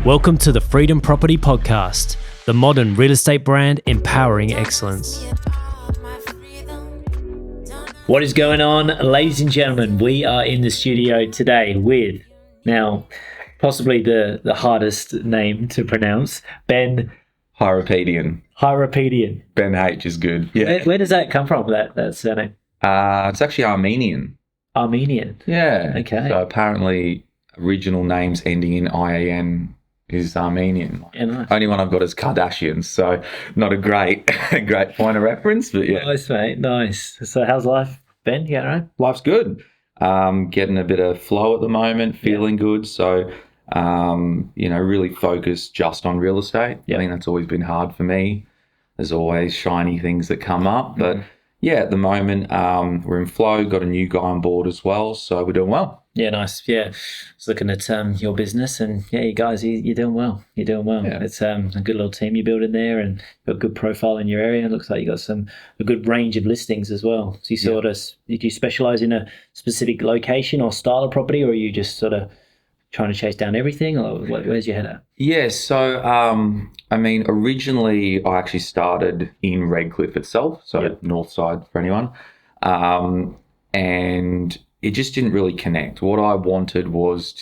Welcome to the Freedom Property Podcast, the modern real estate brand empowering excellence. What is going on, ladies and gentlemen? We are in the studio today with, now, possibly the hardest name to pronounce, Ben Hyrapietian. Hyrapietian. Ben H is good. Yeah. Where does that come from, that surname? It's actually Armenian. Armenian. Yeah. Okay. So apparently original names ending in IAN is Armenian. Yeah, nice. Only one I've got is Kardashian, so not a great point of reference, but yeah. Nice, mate. Nice. So how's life, Ben? You all right? Life's good. Getting a bit of flow at the moment, feeling good. So, really focused just on real estate. Yeah. I think that's always been hard for me. There's always shiny things that come up, but yeah, at the moment, we're in flow, got a new guy on board as well, so we're doing well. Yeah, nice. Yeah, just looking at your business, and yeah, you guys, you're doing well. You're doing well. Yeah. It's a good little team you're building there, and you've got a good profile in your area. It looks like you got a good range of listings as well. So you sort of, did you specialize in a specific location or style of property, or are you just sort of trying to chase down everything, or where's your head at? Yeah, so originally I actually started in Redcliffe itself, so north side for anyone, and it just didn't really connect. What I wanted was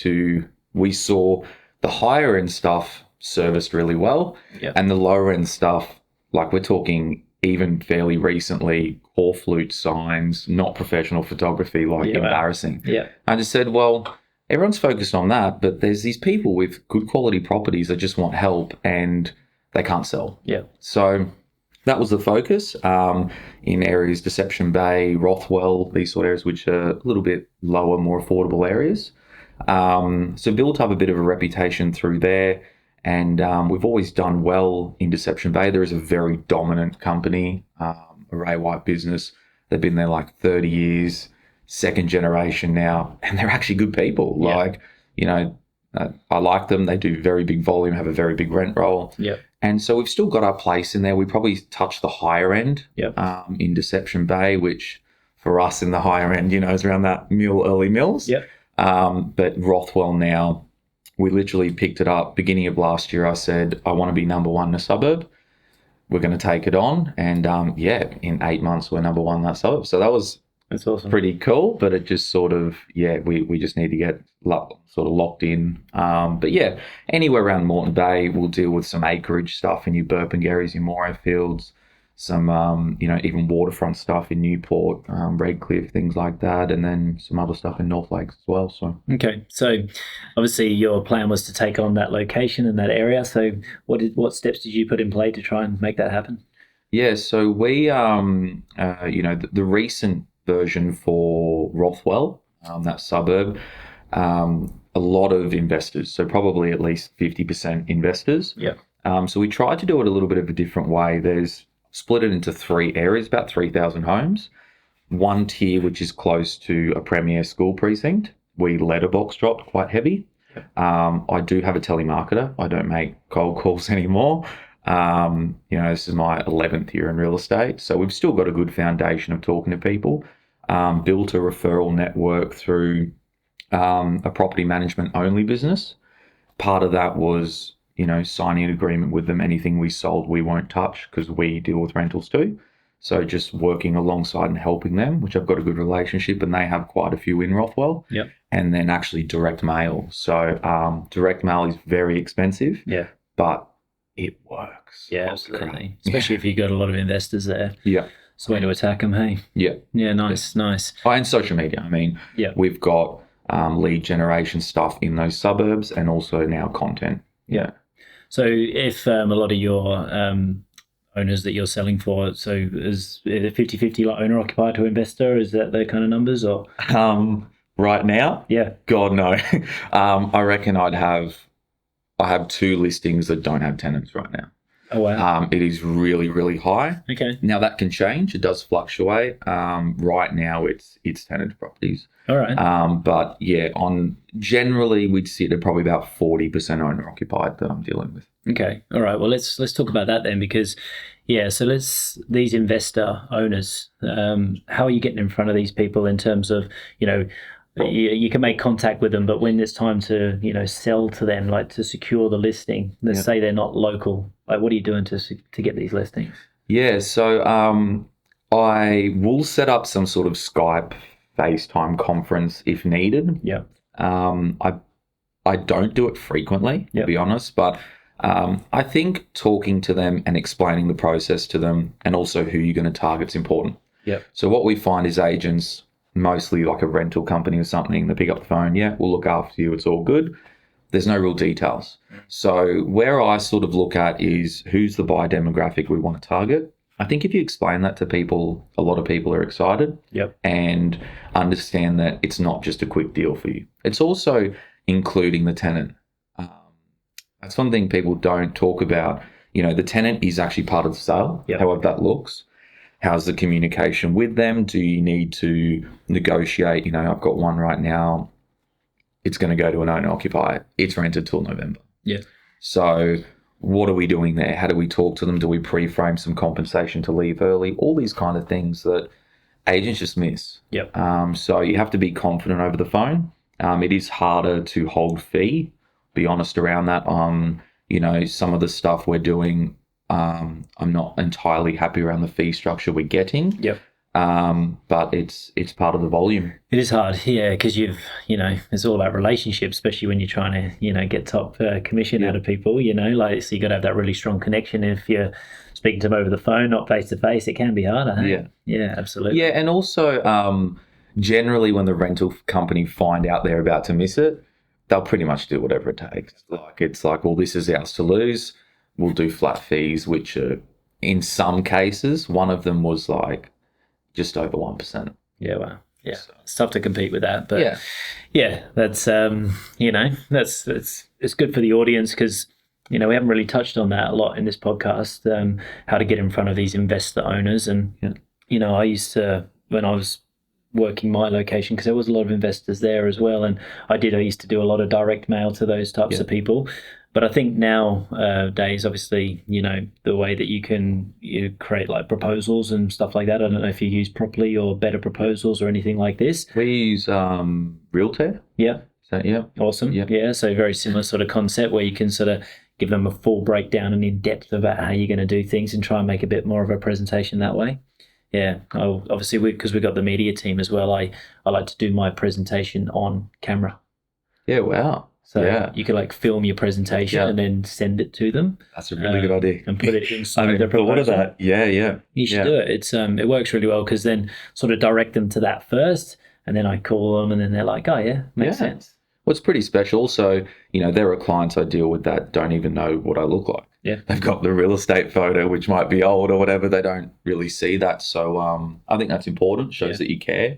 we saw the higher end stuff serviced really well, and the lower end stuff, like we're talking even fairly recently, core flute signs, not professional photography, embarrassing. Yeah. I just said, well, everyone's focused on that, but there's these people with good quality properties that just want help and they can't sell. Yeah. So that was the focus in areas, Deception Bay, Rothwell, these sort of areas, which are a little bit lower, more affordable areas. So built up a bit of a reputation through there. And we've always done well in Deception Bay. There is a very dominant company, a Ray White business. They've been there like 30 years. Second generation now, and they're actually good people. I like them. They do very big volume, have a very big rent roll. Yeah. And so we've still got our place in there. We probably touch the higher end in Deception Bay, which for us in the higher end, is around that early mills. Yeah. But Rothwell now, we literally picked it up beginning of last year. I said, I want to be number one in a suburb. We're going to take it on. And in 8 months, we're number one in that suburb. So that's awesome. Pretty cool, but it just sort of, we just need to get locked in. But yeah, anywhere around Moreton Bay, we'll deal with some acreage stuff in your Burpengary, your Moray Fields, some, even waterfront stuff in Newport, Redcliffe, things like that, and then some other stuff in North Lakes as well. So okay, so obviously your plan was to take on that location and that area. So what steps did you put in play to try and make that happen? Yeah, so we, the recent version for Rothwell, that suburb, a lot of investors, so probably at least 50% investors. Yeah. So we tried to do it a little bit of a different way. There's split it into 3 areas, about 3,000 homes. One tier, which is close to a premier school precinct. We letterbox dropped quite heavy. I do have a telemarketer. I don't make cold calls anymore. This is my 11th year in real estate. So we've still got a good foundation of talking to people. Built a referral network through a property management only business. Part of that was, signing an agreement with them. Anything we sold, we won't touch because we deal with rentals too. So just working alongside and helping them, which I've got a good relationship, and they have quite a few in Rothwell. Yep. And then actually direct mail. So direct mail is very expensive. Yeah. But it works. Yeah, absolutely. Especially if you've got a lot of investors there. Yeah. It's a way to attack them, hey? Yeah. Yeah, nice. Oh, and social media. We've got lead generation stuff in those suburbs and also now content. Yeah. So if a lot of your owners that you're selling for, so is it 50-50 like owner-occupied to investor? Is that the kind of numbers? Or right now? Yeah. God, no. I reckon I have 2 listings that don't have tenants right now. Oh, wow. It is really, really high. Okay. Now that can change. It does fluctuate. Right now it's tenant properties. All right. But yeah, generally we'd sit at probably about 40% owner occupied that I'm dealing with. Okay. All right. Well, let's talk about that then, because so these investor owners, how are you getting in front of these people in terms of, you can make contact with them, but when it's time to, sell to them, like to secure the listing, let's say they're not local, like what are you doing to get these listings? Yeah, so I will set up some sort of Skype, FaceTime conference if needed. Yeah. I don't do it frequently, to be honest, but I think talking to them and explaining the process to them and also who you're going to target is important. Yeah. So what we find is agents, mostly like a rental company or something, they pick up the phone, we'll look after you, it's all good. There's no real details. So where I sort of look at is who's the buyer demographic we want to target. I think if you explain that to people, a lot of people are excited and understand that it's not just a quick deal for you. It's also including the tenant. That's one thing people don't talk about. The tenant is actually part of the sale, however that looks. How's the communication with them? Do you need to negotiate? I've got one right now. It's going to go to an owner-occupier. It's rented till November. Yeah. So what are we doing there? How do we talk to them? Do we pre-frame some compensation to leave early? All these kind of things that agents just miss. Yep. So you have to be confident over the phone. It is harder to hold fee, be honest around that. Some of the stuff we're doing, I'm not entirely happy around the fee structure we're getting. Yep. But it's part of the volume. It is hard, because it's all about relationships, especially when you're trying to, get top commission out of people, so you got to have that really strong connection. If you're speaking to them over the phone, not face to face, it can be harder. Hey? Yeah, absolutely. Yeah, and also generally when the rental company find out they're about to miss it, they'll pretty much do whatever it takes. It's like, well, this is ours to lose. We'll do flat fees, which are, in some cases, one of them was like just over 1%. Yeah, wow. Yeah, so it's tough to compete with that. But that's, it's good for the audience because, we haven't really touched on that a lot in this podcast, how to get in front of these investor owners. And, I used to, when I was working my location, because there was a lot of investors there as well, and I used to do a lot of direct mail to those types of people. But I think nowadays, obviously, the way that you create like proposals and stuff like that. I don't know if you use Properly or Better Proposals or anything like this. We use Realtor. Yeah. So, yeah. Awesome. Yeah. Yeah. So very similar sort of concept where you can sort of give them a full breakdown and in depth about how you're going to do things and try and make a bit more of a presentation that way. Yeah, obviously because we've got the media team as well. I like to do my presentation on camera. Yeah, wow. So you could film your presentation and then send it to them. That's a really good idea. And put it inside the proposal. What of that? Yeah. You should do it. It's it works really well because then sort of direct them to that first, and then I call them, and then they're like, oh yeah, makes sense. Well, it's pretty special. So there are clients I deal with that don't even know what I look like. Yeah. They've got the real estate photo, which might be old or whatever. They don't really see that. So I think that's important. Shows that you care.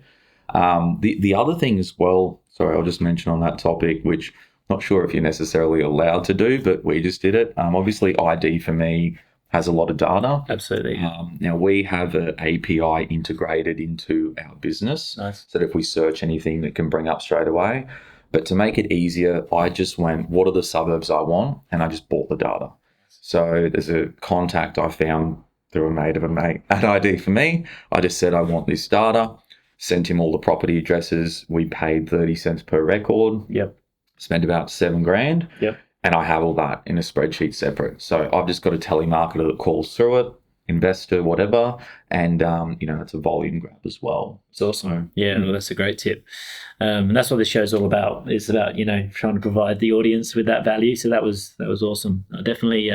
The other thing as well, sorry, I'll just mention on that topic, which I'm not sure if you're necessarily allowed to do, but we just did it. Obviously, ID for me has a lot of data. Absolutely. Now, we have an API integrated into our business. Nice. So that if we search anything, that can bring up straight away. But to make it easier, I just went, what are the suburbs I want? And I just bought the data. So there's a contact I found through a mate of a mate at ID for me. I just said, I want this data, sent him all the property addresses. We paid 30 cents per record. Yep. Spent about $7,000. Yep. And I have all that in a spreadsheet separate. So I've just got a telemarketer that calls through it, investor, whatever. And, it's a volume grab as well. It's awesome. Well, that's a great tip. And that's what this show's all about. It's about, trying to provide the audience with that value. So that was awesome. Definitely,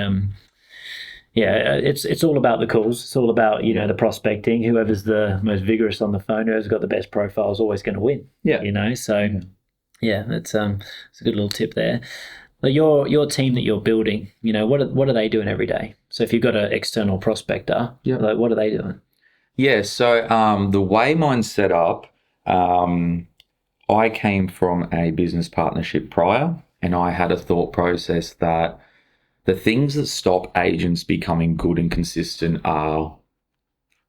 it's all about the calls. It's all about, the prospecting. Whoever's the most vigorous on the phone, whoever's got the best profile is always going to win. Yeah. So, that's a good little tip there. But your team that you're building, what are they doing every day? So if you've got an external prospector, what are they doing? Yeah, so the way mine's set up, I came from a business partnership prior, and I had a thought process that the things that stop agents becoming good and consistent are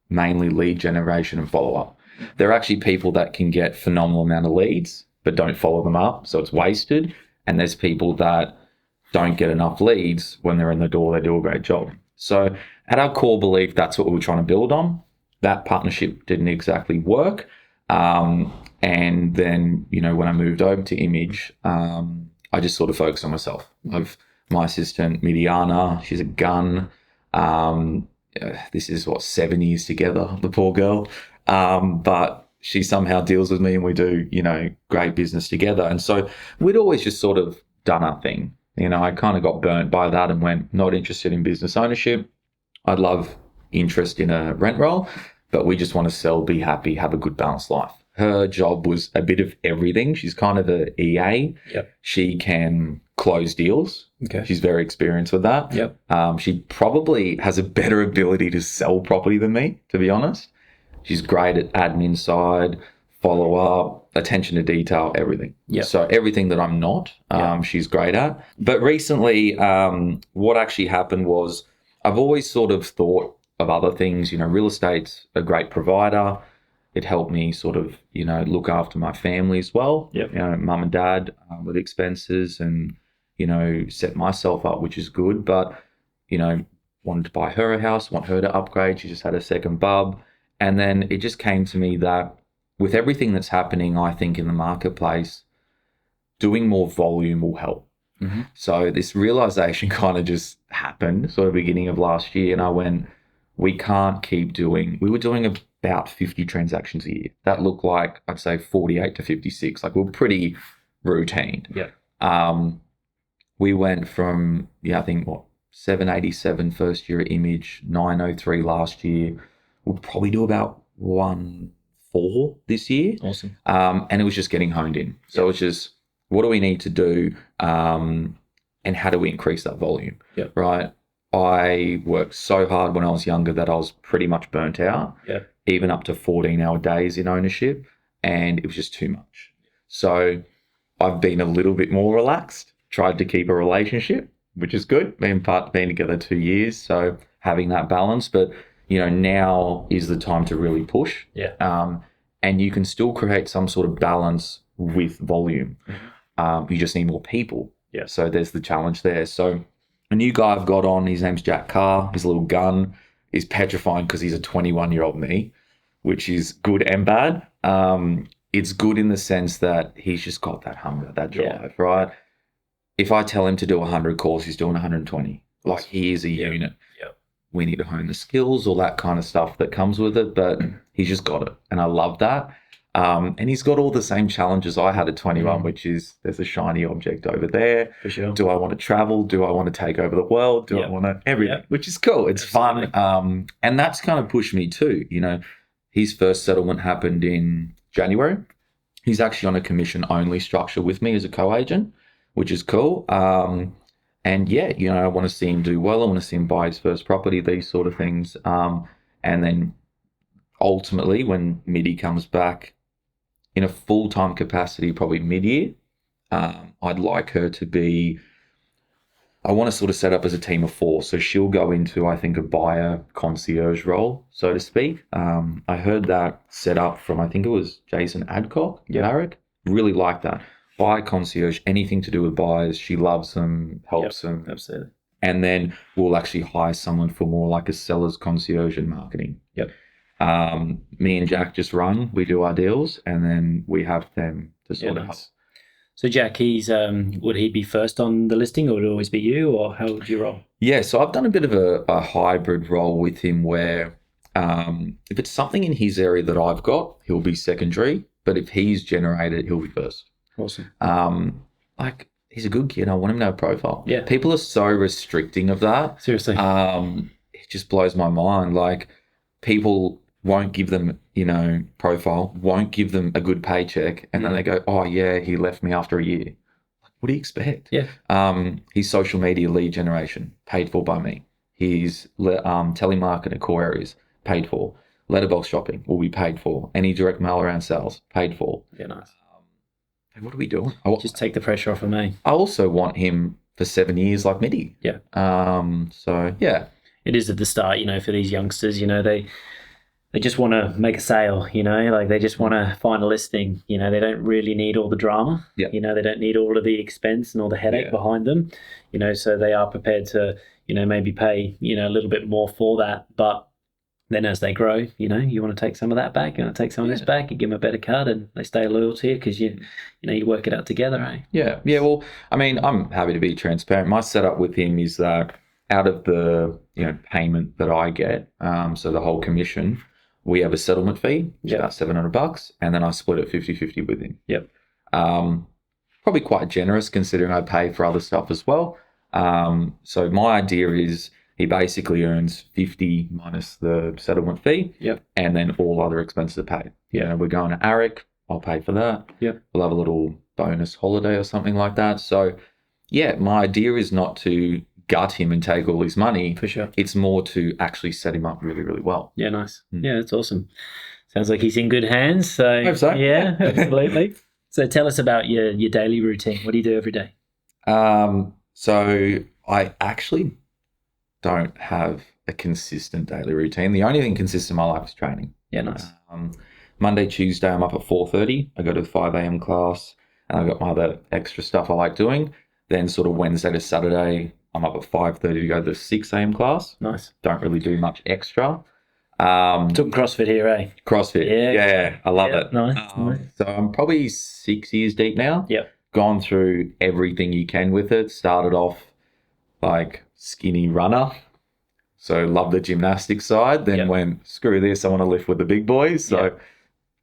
mainly lead generation and follow-up. There are actually people that can get phenomenal amount of leads, but don't follow them up, so it's wasted. And there's people that don't get enough leads. When they're in the door, they do a great job. So at our core belief, that's what we were trying to build on. That partnership didn't exactly work. And And then, when I moved over to Image, I just sort of focused on myself. My assistant, Midiana, she's a gun. This is 7 years together, the poor girl. But she somehow deals with me and we do, great business together. And so we'd always just sort of done our thing. I kind of got burnt by that and went, not interested in business ownership. I'd love interest in a rent roll, but we just want to sell, be happy, have a good balanced life. Her job was a bit of everything. She's kind of a EA. Yep. She can close deals. Okay. She's very experienced with that. Yep. She probably has a better ability to sell property than me, to be honest. She's great at admin side, follow up, attention to detail, everything. Yep. So everything that I'm not, she's great at. But recently, what actually happened was I've always sort of thought of other things. Real estate's a great provider. It helped me sort of, look after my family as well. Yep. Mum and dad with expenses and, set myself up, which is good. But, wanted to buy her a house, want her to upgrade. She just had a second bub. And then it just came to me that with everything that's happening, I think, in the marketplace, doing more volume will help. Mm-hmm. So this realization kind of just happened sort of beginning of last year. And I went, we can't keep doing, we were doing about 50 transactions a year. That looked like, I'd say 48 to 56. Like, we're pretty routine. Yeah. We went from, I think 787 first year at Image, 903 last year. We'll probably do about 1.4 this year. Awesome. And it was just getting honed in. So it's just, what do we need to do? And how do we increase that volume? Yeah. Right. I worked so hard when I was younger that I was pretty much burnt out. Yeah. Even up to 14-hour days in ownership, and it was just too much. So I've been a little bit more relaxed, tried to keep a relationship, which is good. Been together 2 years, so having that balance. But, now is the time to really push. Yeah. And you can still create some sort of balance with volume. Mm-hmm. You just need more people. Yeah. So there's the challenge there. So a new guy I've got on, his name's Jack Carr. He's a little gun. He's petrifying because he's a 21-year-old me, which is good and bad. It's good in the sense that he's just got that hunger, that drive, right? If I tell him to do 100 calls, he's doing 120. Like, he is a unit. Yeah. We need to hone the skills, all that kind of stuff that comes with it, but he's just got it. And I love that. And he's got all the same challenges I had at 21, which is there's a shiny object over there. For sure. Do I want to travel? Do I want to take over the world? Do I want to everything? Which is cool. It's Absolutely. fun. And that's kind of pushed me too. His first settlement happened in January. He's actually on a commission-only structure with me as a co-agent, which is cool. And yeah, I want to see him do well. I want to see him buy his first property, these sort of things. And then ultimately, when Midi comes back in a full-time capacity, probably mid-year, I'd like her to be, I want to sort of set up as a team of 4. So she'll go into, I think, a buyer concierge role, so to speak. I heard that set up from, I think it was Jason Adcock, Barrick. Really like that. Buyer concierge, anything to do with buyers. She loves them, helps them. Absolutely. And then we'll actually hire someone for more like a seller's concierge and marketing. Yep. Me and Jack just run, we do our deals, and then we have them to sort of help. So Jack, he's would he be first on the listing, or would it always be you, or how would you roll? Yeah, so I've done a bit of a hybrid role with him where if it's something in his area that I've got, he'll be secondary, but if he's generated, he'll be first. Awesome. Like, he's a good kid. I want him to have a profile. Yeah. People are so restricting of that. Seriously. It just blows my mind. Like, people won't give them, profile, won't give them a good paycheck, and then they go, oh yeah, he left me after a year. Like, what do you expect? Yeah. His social media lead generation, paid for by me. His telemarketing core areas, paid for. Letterbox shopping will be paid for. Any direct mail around sales, paid for. Yeah, nice. What are we doing? Just take the pressure off of me. I also want him for 7 years like Midi. Yeah. So yeah. It is at the start, for these youngsters, they just want to make a sale, like they just want to find a listing. They don't really need all the drama. Yeah. They don't need all of the expense and all the headache behind them. So they are prepared to, maybe pay, a little bit more for that. But Then as they grow, you want to take some of that back, you want to take some of this back, you give them a better cut, and they stay loyal to you because you work it out together, eh? Yeah. Well, I mean, I'm happy to be transparent. My setup with him is that out of the payment that I get, so the whole commission, we have a settlement fee, which is about $700, and then I split it 50-50 with him. Yep. Probably quite generous considering I pay for other stuff as well. So my idea is he basically earns 50 minus the settlement fee, and then all other expenses are paid. Yeah, we're going to ARIC, I'll pay for that. Yep. We'll have a little bonus holiday or something like that. So, yeah, my idea is not to gut him and take all his money. For sure. It's more to actually set him up really, really well. Yeah, nice. Yeah, that's awesome. Sounds like he's in good hands. So, Hope so. Yeah, absolutely. So tell us about your daily routine. What do you do every day? So I actually don't have a consistent daily routine. The only thing consistent in my life is training. Yeah, nice. Monday, Tuesday, I'm up at 4:30. I go to the 5 a.m. class, and I've got my other extra stuff I like doing. Then sort of Wednesday to Saturday, I'm up at 5:30 to go to the 6 a.m. class. Nice. Don't really do much extra. Took CrossFit here, eh? CrossFit. Yeah, I love it. Nice. So I'm probably 6 years deep now. Yep. Gone through everything you can with it. Started off like skinny runner. So love the gymnastics side. Then went, screw this, I want to lift with the big boys. So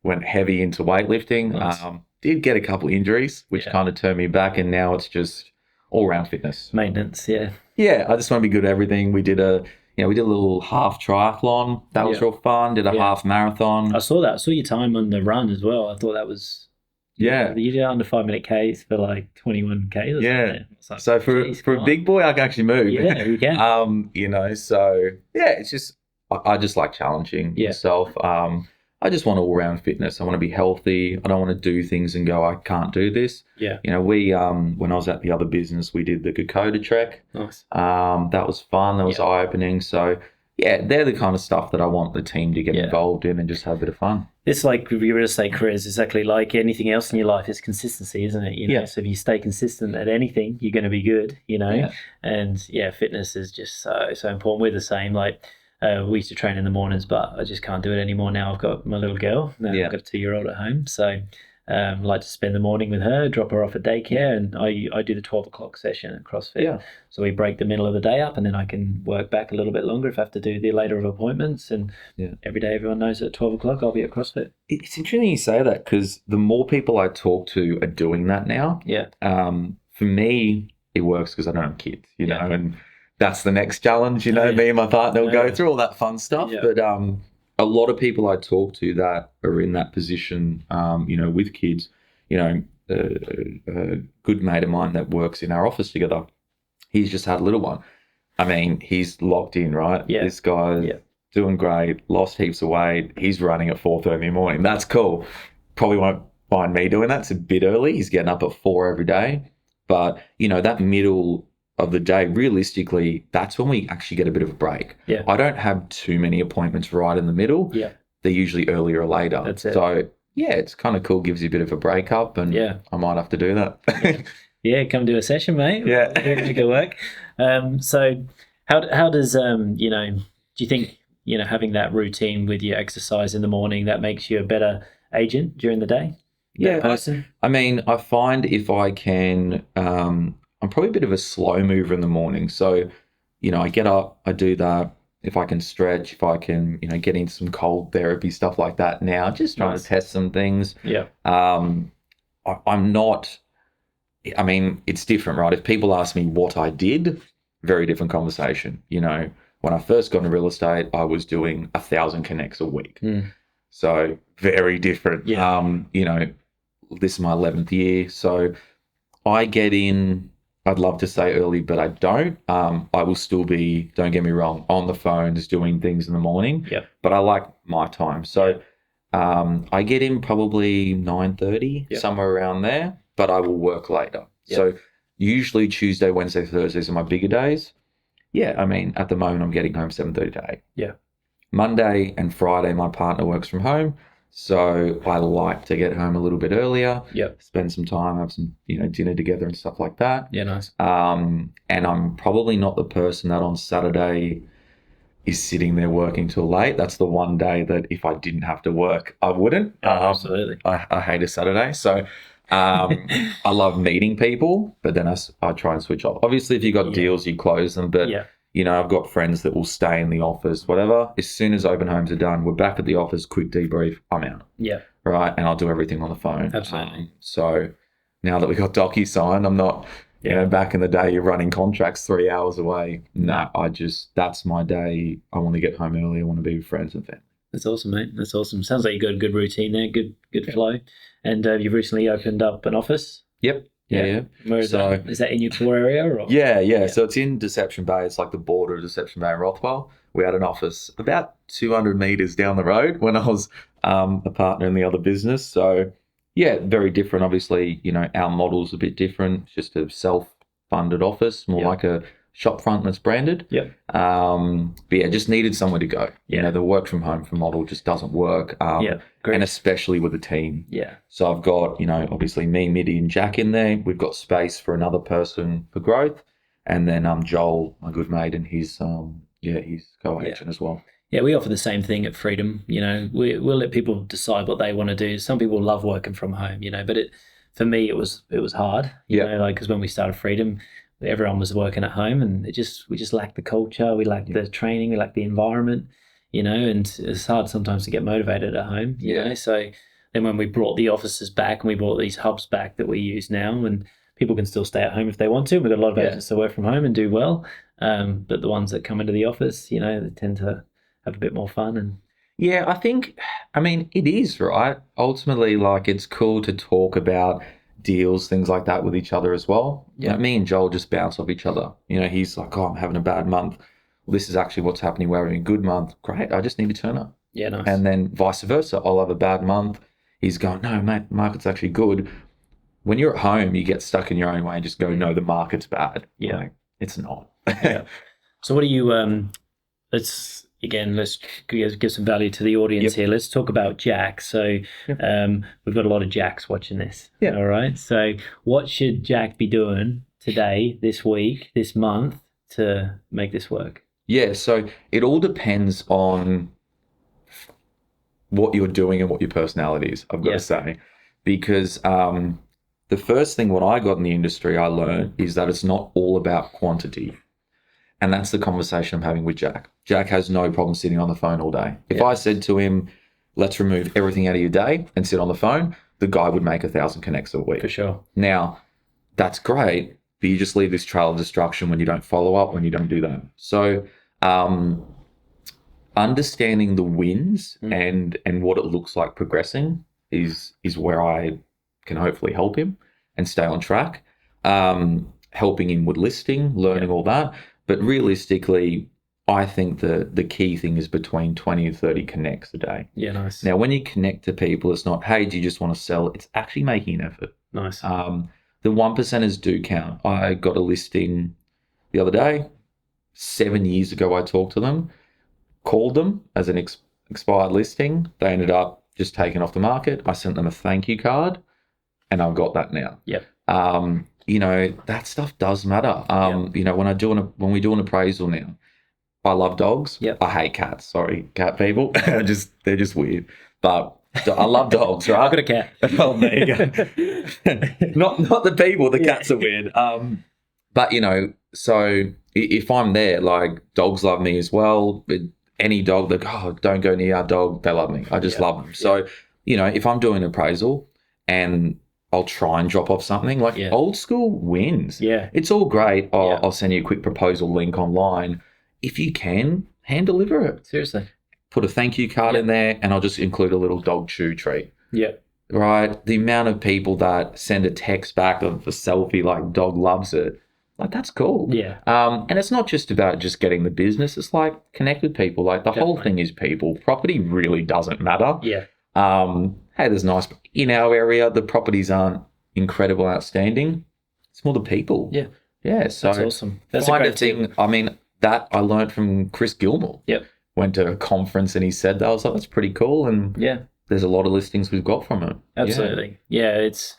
went heavy into weightlifting. Nice. Did get a couple injuries, which kind of turned me back. And now it's just all-round fitness. Maintenance, yeah. Yeah, I just want to be good at everything. We did a little half triathlon. That was real fun. Did a half marathon. I saw that. I saw your time on the run as well. I thought that was... Yeah. You did under 5 minute Ks for like 21 Ks or something. Like, so for a big boy, I can actually move. Yeah, you can. So yeah, it's just, I just like challenging myself. I just want all-round fitness. I want to be healthy. I don't want to do things and go, I can't do this. Yeah. We, when I was at the other business, we did the Kokoda trek. Nice. That was fun. That was eye-opening. So yeah, they're the kind of stuff that I want the team to get involved in and just have a bit of fun. It's like your real estate career is exactly like anything else in your life. It's consistency, isn't it? So if you stay consistent at anything, you're going to be good, And fitness is just so important. We're the same. Like we used to train in the mornings, but I just can't do it anymore now. I've got my little girl. Now I've got a 2-year-old at home. So I like to spend the morning with her, drop her off at daycare, and I do the 12 o'clock session at CrossFit. Yeah. So we break the middle of the day up, and then I can work back a little bit longer if I have to do the later of appointments. And every day everyone knows at 12 o'clock I'll be at CrossFit. It's interesting you say that because the more people I talk to are doing that now. Yeah. For me, it works because I don't have kids, know, and that's the next challenge, me and my partner will go through all that fun stuff. Yeah. But a lot of people I talk to that are in that position, with kids, a good mate of mine that works in our office together, he's just had a little one. I mean, he's locked in, right? Yeah. This guy's doing great, lost heaps of weight. He's running at 4:30 in the morning. That's cool. Probably won't find me doing that. It's a bit early. He's getting up at 4 every day. But, that middle of the day, realistically, that's when we actually get a bit of a break. Yeah. I don't have too many appointments right in the middle. Yeah. They're usually earlier or later. That's it. So, it's kind of cool, gives you a bit of a break up, and I might have to do that. Yeah, come do a session, mate. Yeah. Make it work. So how does, do you think, having that routine with your exercise in the morning, that makes you a better agent during the day? Yeah. Person? I mean, I find if I can, I'm probably a bit of a slow mover in the morning. So, I get up, I do that. If I can stretch, if I can, get into some cold therapy, stuff like that now, just trying to test some things. Yeah. I'm not, I mean, it's different, right? If people ask me what I did, very different conversation. When I first got into real estate, I was doing 1,000 connects a week. So very different. Yeah. This is my 11th year. So I get in, I'd love to say early, but I don't. I will still be, don't get me wrong, on the phones doing things in the morning. Yep. But I like my time. So I get in probably 9:30, somewhere around there, but I will work later. Yep. So usually Tuesday, Wednesday, Thursdays are my bigger days. Yeah, I mean, at the moment I'm getting home 7:30 to 8. Yeah. Monday and Friday, my partner works from home. So I like to get home a little bit earlier, spend some time, have some, dinner together and stuff like that. Yeah, nice. And I'm probably not the person that on Saturday is sitting there working till late. That's the one day that if I didn't have to work, I wouldn't. Absolutely. I hate a Saturday. So I love meeting people, but then I try and switch off. Obviously, if you got deals, you close them. But, I've got friends that will stay in the office, whatever. As soon as open homes are done, we're back at the office, quick debrief, I'm out. Yeah. Right. And I'll do everything on the phone. Absolutely. So now that we got DocuSign, I'm not, back in the day, you're running contracts 3 hours away. No, that's my day. I want to get home early. I want to be with friends and family. That's awesome, mate. That's awesome. Sounds like you got a good routine there, good flow. And you've recently opened up an office? Yep. Yeah. Where is that? Is that in your core area? Or? Yeah. So it's in Deception Bay. It's like the border of Deception Bay and Rothwell. We had an office about 200 metres down the road when I was a partner in the other business. So, very different. Obviously, our model's a bit different. It's just a self-funded office, more like a shop front that's branded. Yep. But just needed somewhere to go. The work from home for model just doesn't work. And especially with a team. Yeah. So I've got, obviously me, Mitty and Jack in there. We've got space for another person for growth. And then Joel, my good mate, and his co-agent as well. Yeah, we offer the same thing at Freedom. We'll let people decide what they want to do. Some people love working from home, but for me it was hard. Because when we started Freedom, everyone was working at home, and we just lacked the culture, we lacked the training, we lacked the environment, and it's hard sometimes to get motivated at home. So then when we brought the offices back and we brought these hubs back that we use now, and people can still stay at home if they want to. We've got a lot of agents that work from home and do well, but the ones that come into the office, they tend to have a bit more fun. And I think, it is, right? Ultimately, it's cool to talk about deals, things like that with each other as well. Me and Joel just bounce off each other. He's like, oh, I'm having a bad month. Well, this is actually what's happening. We're having a good month. Great. I just need to turn up. Yeah, nice. And then vice versa. I'll have a bad month. He's going, no, mate, market's actually good. When you're at home, you get stuck in your own way and just go, no, the market's bad. Yeah. It's not. So what do you, let's give some value to the audience here. Let's talk about Jack. So we've got a lot of Jacks watching this. Yeah. All right. So what should Jack be doing today, this week, this month to make this work? Yeah. So it all depends on what you're doing and what your personality is, I've got to say. Because the first thing when I got in the industry, I learned is that it's not all about quantity. And that's the conversation I'm having with Jack. Jack has no problem sitting on the phone all day. If I said to him, let's remove everything out of your day and sit on the phone, the guy would make 1,000 connects a week. For sure. Now, that's great, but you just leave this trail of destruction when you don't follow up, when you don't do that. So understanding the wins and what it looks like progressing is where I can hopefully help him and stay on track. Helping him with listing, learning all that. But realistically, I think the key thing is between 20 and 30 connects a day. Yeah, nice. Now, when you connect to people, it's not, hey, do you just want to sell? It's actually making an effort. Nice. The 1%ers do count. I got a listing the other day. 7 years ago, I talked to them, called them as an expired listing. They ended up just taking off the market. I sent them a thank you card, and I've got that now. Yep. That stuff does matter. When we do an appraisal now, I love dogs. Yep. I hate cats. Sorry, cat people. They're just weird. But I love dogs, right? I've got a cat. Oh, there you go. not the people. The cats are weird. But so if I'm there, dogs love me as well. But any dog, don't go near our dog. They love me. I just love them. So if I'm doing an appraisal and I'll try and drop off something old school wins. Yeah. It's all great. I'll send you a quick proposal link online. If you can, hand deliver it. Seriously. Put a thank you card in there, and I'll just include a little dog chew treat. Yeah. Right? The amount of people that send a text back of a selfie dog loves it. That's cool. Yeah. And it's not just about just getting the business. It's connect with people. The whole thing is people. Property really doesn't matter. Yeah. Hey, there's nice in our area. The properties aren't incredible, outstanding. It's more the people. Yeah. Yeah. So that's awesome. That's a great thing. That I learned from Chris Gilmore. Yep. Went to a conference and he said that. I was like, that's pretty cool. And there's a lot of listings we've got from it. Absolutely. Yeah. It's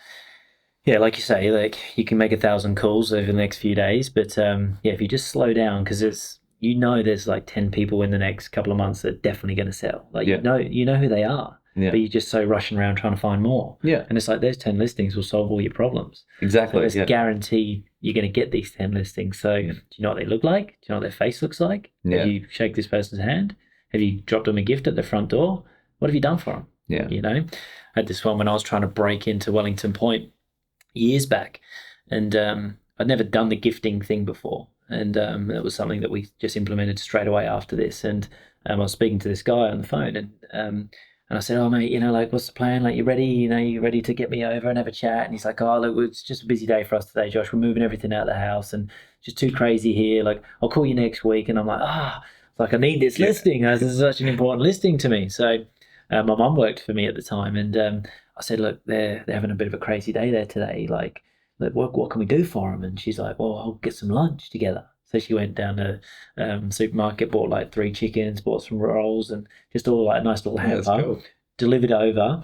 like you say, you can make 1,000 calls over the next few days, but if you just slow down, because it's you know there's like 10 people in the next couple of months that are definitely going to sell. Like, Yeah. you know who they are, Yeah. but you're just so rushing around trying to find more. Yeah. And it's like, those 10 listings will solve all your problems. Exactly. So it's guaranteed you're going to get these 10 listings. So do you know what they look like? Do you know what their face looks like? Yeah. Have you shake this person's hand? Have you dropped them a gift at the front door? What have you done for them? Yeah. You know, I had this one when I was trying to break into Wellington Point years back, and I'd never done the gifting thing before. And it was something that we just implemented straight away after this. And I was speaking to this guy on the phone, and I said, "Oh, mate, you know, like, what's the plan? Like, you ready? You know, you ready to get me over and have a chat?" And he's like, "Oh, look, it's just a busy day for us today, Josh. We're moving everything out of the house, and it's just too crazy here. Like, I'll call you next week." And I'm like, it's like, I need this listing. This is such an important listing to me. So my mum worked for me at the time, and I said, "Look, they're having a bit of a crazy day there today. Like, what can we do for them?" And she's like, "Well, I'll get some lunch together." So she went down to supermarket, bought like 3 chickens, bought some rolls, and just all like a nice little hamper. Cool. Delivered over.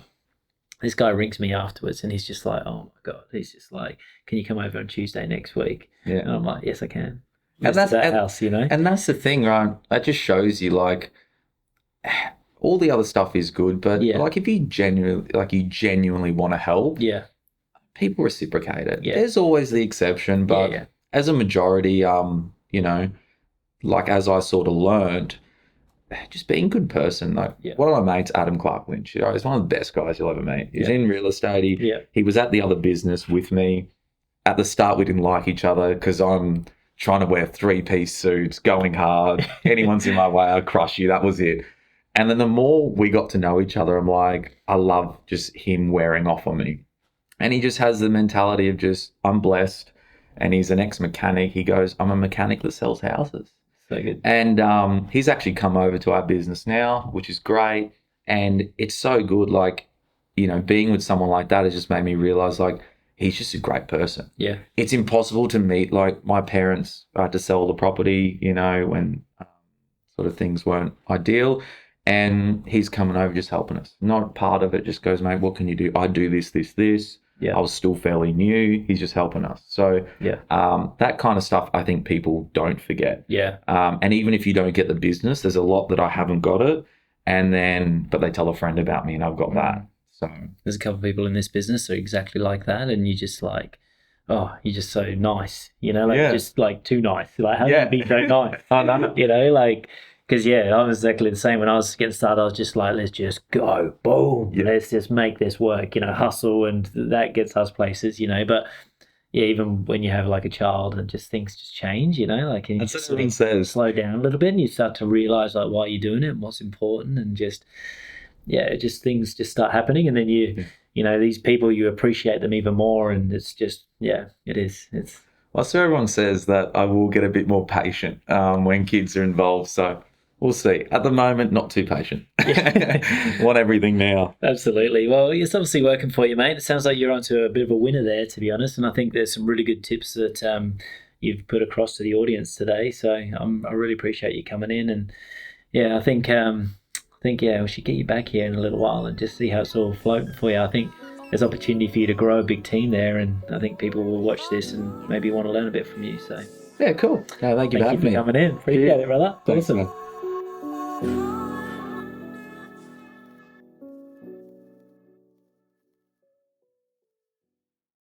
This guy rings me afterwards, and he's just like, "Oh my God," he's just like, "Can you come over on Tuesday next week?" Yeah. And I'm like, "Yes, I can." And that's that house, you know. And that's the thing, right? That just shows you, like, all the other stuff is good, but like, if you genuinely want to help, people reciprocate it. Yeah. There's always the exception, but as a majority, you know, like, as I sort of learned, just being a good person. Like, one of my mates, Adam Clark Lynch, you know, he's one of the best guys you'll ever meet. He's in real estate. He was at the other business with me. At the start, we didn't like each other because I'm trying to wear 3-piece suits, going hard. Anyone's in my way, I'd crush you. That was it. And then the more we got to know each other, I'm like, I love just him wearing off on me. And he just has the mentality of just, I'm blessed. And he's an ex-mechanic. He goes, I'm a mechanic that sells houses. So good. And he's actually come over to our business now, which is great. And it's so good. Like, you know, being with someone like that has just made me realize, like, he's just a great person. Yeah. It's impossible to meet, like, my parents had to sell the property, you know, when sort of things weren't ideal. And he's coming over just helping us. Not part of it, just goes, "Mate, what can you do?" I do this. Yeah. I was still fairly new. He's just helping us. So that kind of stuff, I think people don't forget. Yeah. And even if you don't get the business, there's a lot that I haven't got it. But they tell a friend about me and I've got that. So there's a couple of people in this business who are exactly like that. And you just like, oh, you're just so nice, you know, like just like too nice. Like, how can you be so nice? I know. You know, like, because I was exactly the same when I was getting started. I was just like, let's just go, boom, let's just make this work, you know, hustle, and that gets us places, you know. But even when you have like a child and just things just change, you know, like, and you just sort of slow down a little bit, and you start to realize like why you're doing it and what's important, and just just things just start happening, and then you know, these people, you appreciate them even more, and it's just it is. Well, so everyone says that I will get a bit more patient when kids are involved, so we'll see. At the moment, not too patient. Want everything now. Absolutely. Well, it's obviously working for you, mate. It sounds like you're onto a bit of a winner there, to be honest. And I think there's some really good tips that you've put across to the audience today. So I really appreciate you coming in. And I think we should get you back here in a little while and just see how it's all floating for you. I think there's opportunity for you to grow a big team there, and I think people will watch this and maybe want to learn a bit from you. So cool. Thank you for having me. Coming in. Appreciate it, brother. Thanks, Awesome. man.